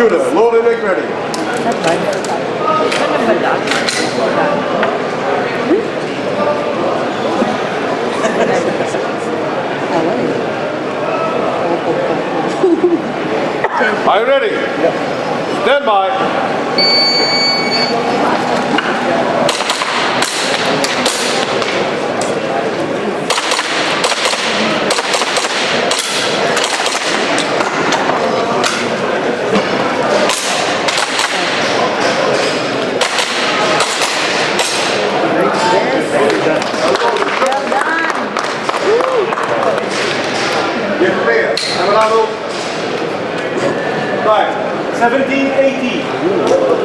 Shooter, loaded and ready. Are you ready? Stand by. Right. 1780.